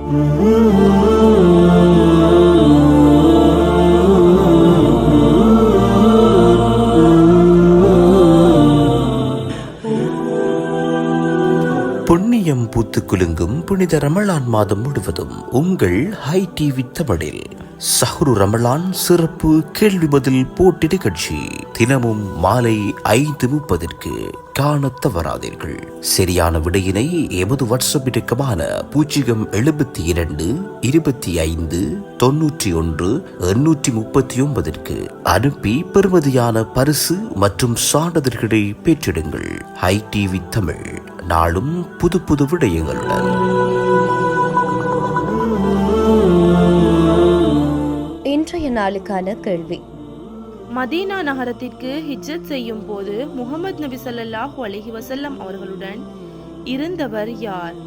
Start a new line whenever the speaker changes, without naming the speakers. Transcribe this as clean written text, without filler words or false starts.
புண்ணியம் பூத்து குலுங்கும் புனித ரமலான் மாதம் முழுவதும் உங்கள் ஹை டிவி தமிழில் சஹ்ரு ரமலான் சிறப்பு கேள்வி பதில் போட்டி நிகழ்ச்சி தினமும் மாலை 5:30 காண தவறாதீர்கள். சரியான விடையினை எமது வாட்ஸ்அப் இலக்கமான 072 25 91 839 அனுப்பி பெறுமதியான பரிசு மற்றும் சான்றிதழ்களை பெற்றிடுங்கள். ஹை டிவி தமிழ், நாளும் புது புது விடயங்களுடன்.
இன்றைய நாளுக்கான கேள்வி:
மதீனா நகரத்திற்கு ஹிஜ்ரத் செய்யும் போது முஹம்மது நபி ஸல்லல்லாஹு அலைஹி வஸல்லம் அவர்களுடன் இருந்தவர் யார்?